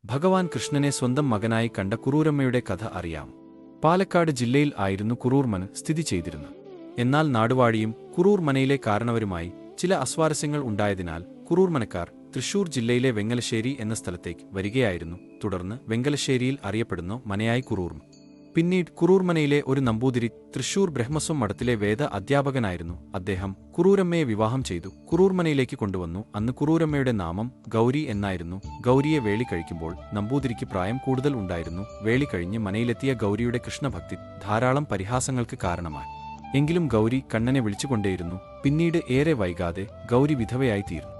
ഭഗവാൻ കൃഷ്ണനെ സ്വന്തം മകനായി കണ്ട കുറൂരമ്മയുടെ കഥ അറിയാം. പാലക്കാട് ജില്ലയിൽ ആയിരുന്നു കുറൂർ മന സ്ഥിതി ചെയ്തിരുന്നത്. എന്നാൽ നാടുവാഴിയും കുറൂർ മനയിലെ കാരണവരുമായി ചില അസ്വാരസ്യങ്ങൾ ഉണ്ടായതിനാൽ കുറൂർ മനക്കാർ തൃശൂർ ജില്ലയിലെ വെങ്ങലശ്ശേരി എന്ന സ്ഥലത്തേക്ക് വരികയായിരുന്നു. തുടർന്ന് വെങ്ങലശ്ശേരിയിൽ അറിയപ്പെടുന്ന മനയായി കുറൂർമ. പിന്നീട് കുറൂർമനയിലെ ഒരു നമ്പൂതിരി തൃശൂർ ബ്രഹ്മസ്വം മഠത്തിലെ വേദ അധ്യാപകനായിരുന്നു. അദ്ദേഹം കുറൂരമ്മയെ വിവാഹം ചെയ്തു കുറൂർമനയിലേക്ക് കൊണ്ടുവന്നു. അന്ന് കുറൂരമ്മയുടെ നാമം ഗൗരി എന്നായിരുന്നു. ഗൗരിയെ വേളി കഴിക്കുമ്പോൾ നമ്പൂതിരിക്ക് പ്രായം കൂടുതൽ ഉണ്ടായിരുന്നു. വേളി കഴിഞ്ഞ് മനയിലെത്തിയ ഗൗരിയുടെ കൃഷ്ണഭക്തി ധാരാളം പരിഹാസങ്ങൾക്ക് കാരണമായി. എങ്കിലും ഗൗരി കണ്ണനെ വിളിച്ചുകൊണ്ടേയിരുന്നു. പിന്നീട് ഏറെ വൈകാതെ ഗൗരി വിധവയായി തീർന്നു.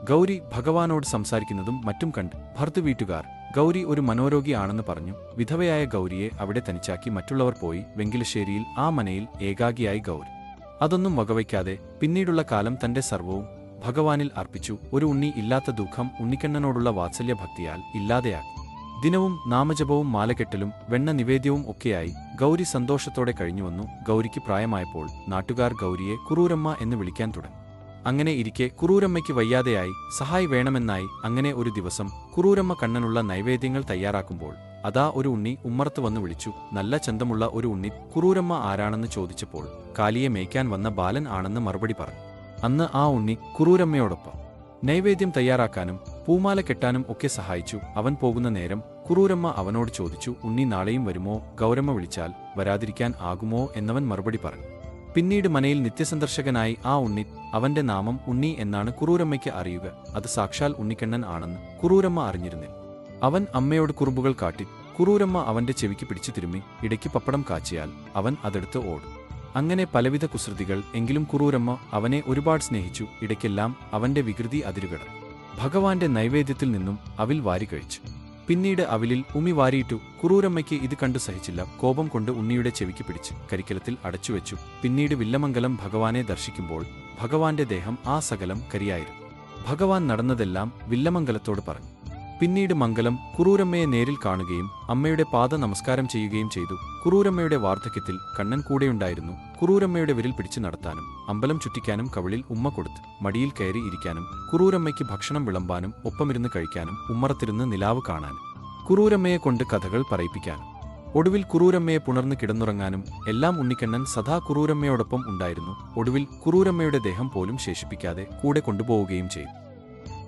ഗൗരി ഭഗവാനോട് സംസാരിക്കുന്നതും മറ്റും കണ്ട് ഭർത്തൃവീട്ടുകാർ ഗൗരി ഒരു മനോരോഗി ആണെന്ന് പറഞ്ഞു. വിധവയായ ഗൗരിയെ അവിടെ തനിച്ചാക്കി മറ്റുള്ളവർ പോയി. വെങ്കിലശ്ശേരിയിൽ ആ മനയിൽ ഏകാഗിയായി ഗൗരി അതൊന്നും വകവയ്ക്കാതെ പിന്നീടുള്ള കാലം തന്റെ സർവവും ഭഗവാനിൽ അർപ്പിച്ചു. ഒരു ഉണ്ണി ഇല്ലാത്ത ദുഃഖം ഉണ്ണിക്കണ്ണനോടുള്ള വാത്സല്യഭക്തിയാൽ ഇല്ലാതെയാക്കി. ദിനവും നാമജപവും മാലകെട്ടലും വെണ്ണ നിവേദ്യവും ഒക്കെയായി ഗൗരി സന്തോഷത്തോടെ കഴിഞ്ഞുവന്നു. ഗൗരിക്ക് പ്രായമായപ്പോൾ നാട്ടുകാർ ഗൗരിയെ കുറൂരമ്മ എന്ന് വിളിക്കാൻ തുടങ്ങി. അങ്ങനെ ഇരിക്കെ കുറൂരമ്മയ്ക്ക് വയ്യാതെയായി, സഹായി വേണമെന്നായി. അങ്ങനെ ഒരു ദിവസം കുറൂരമ്മ കണ്ണനുള്ള നൈവേദ്യങ്ങൾ തയ്യാറാക്കുമ്പോൾ അതാ ഒരു ഉണ്ണി ഉമ്മറത്ത് വന്നു വിളിച്ചു. നല്ല ചന്തമുള്ള ഒരു ഉണ്ണി. കുറൂരമ്മ ആരാണെന്ന് ചോദിച്ചപ്പോൾ കാലിയെ മേയ്ക്കാൻ വന്ന ബാലൻ ആണെന്ന് മറുപടി പറഞ്ഞു. അന്ന് ആ ഉണ്ണി കുറൂരമ്മയോടൊപ്പം നൈവേദ്യം തയ്യാറാക്കാനും പൂമാല കെട്ടാനും ഒക്കെ സഹായിച്ചു. അവൻ പോകുന്ന നേരം കുറൂരമ്മ അവനോട് ചോദിച്ചു, ഉണ്ണി നാളെയും വരുമോ? ഗൗരമ്മ വിളിച്ചാൽ വരാതിരിക്കാൻ ആകുമോ എന്നവൻ മറുപടി പറഞ്ഞു. പിന്നീട് മനയിൽ നിത്യസന്ദർശകനായി ആ ഉണ്ണി. അവന്റെ നാമം ഉണ്ണി എന്നാണ് കുറൂരമ്മയ്ക്ക് അറിയുക. അത് സാക്ഷാൽ ഉണ്ണിക്കണ്ണൻ ആണെന്ന് കുറൂരമ്മ അറിഞ്ഞിരുന്നില്ല. അവൻ അമ്മയോട് കുറുമ്പുകൾ കാട്ടി. കുറൂരമ്മ അവന്റെ ചെവിക്ക് പിടിച്ചു തിരുമ്മി. ഇടയ്ക്ക് പപ്പടം കാച്ചിയാൽ അവൻ അതെടുത്ത് ഓടും. അങ്ങനെ പലവിധ കുസൃതികൾ. എങ്കിലും കുറൂരമ്മ അവനെ ഒരുപാട് സ്നേഹിച്ചു. ഇടയ്ക്കെല്ലാം അവന്റെ വികൃതി അതിരുകടന്നു. ഭഗവാന്റെ നൈവേദ്യത്തിൽ നിന്നും അവിൽ വാരി കഴിച്ചു. പിന്നീട് അവിലിൽ ഉമി വാരിയിട്ടു. കുറൂരമ്മയ്ക്ക് ഇത് കണ്ടു സഹിച്ചില്ല. കോപം കൊണ്ട് ഉണ്ണിയുടെ ചെവിക്ക് പിടിച്ച് കരിക്കലത്തിൽ അടച്ചുവെച്ചു. പിന്നീട് വില്ലമംഗലം ഭഗവാനെ ദർശിക്കുമ്പോൾ ഭഗവാന്റെ ദേഹം ആ സകലം കരിയായിരുന്നു. ഭഗവാൻ നടന്നതെല്ലാം വില്ലമംഗലത്തോട് പറഞ്ഞു. പിന്നീട് മംഗലം കുറൂരമ്മയെ നേരിൽ കാണുകയും അമ്മയുടെ പാദ നമസ്കാരം ചെയ്യുകയും ചെയ്തു. കുറൂരമ്മയുടെ വാർദ്ധക്യത്തിൽ കണ്ണൻ കൂടെയുണ്ടായിരുന്നു. കുറൂരമ്മയുടെ വിരൽ പിടിച്ചു നടത്താനും അമ്പലം ചുറ്റിക്കാനും കവിളിൽ ഉമ്മ കൊടുത്ത് മടിയിൽ കയറി ഇരിക്കാനും കുറൂരമ്മയ്ക്ക് ഭക്ഷണം വിളമ്പാനും ഒപ്പമിരുന്ന് കഴിക്കാനും ഉമ്മറത്തിരുന്ന് നിലാവ് കാണാനും കുറൂരമ്മയെ കൊണ്ട് കഥകൾ പറയിപ്പിക്കാനും ഒടുവിൽ കുറൂരമ്മയെ പുണർന്ന് കിടന്നുറങ്ങാനും എല്ലാം ഉണ്ണിക്കണ്ണൻ സദാ കുറൂരമ്മയോടൊപ്പം ഉണ്ടായിരുന്നു. ഒടുവിൽ കുറൂരമ്മയുടെ ദേഹം പോലും ശേഷിപ്പിക്കാതെ കൂടെ കൊണ്ടുപോവുകയും ചെയ്തു.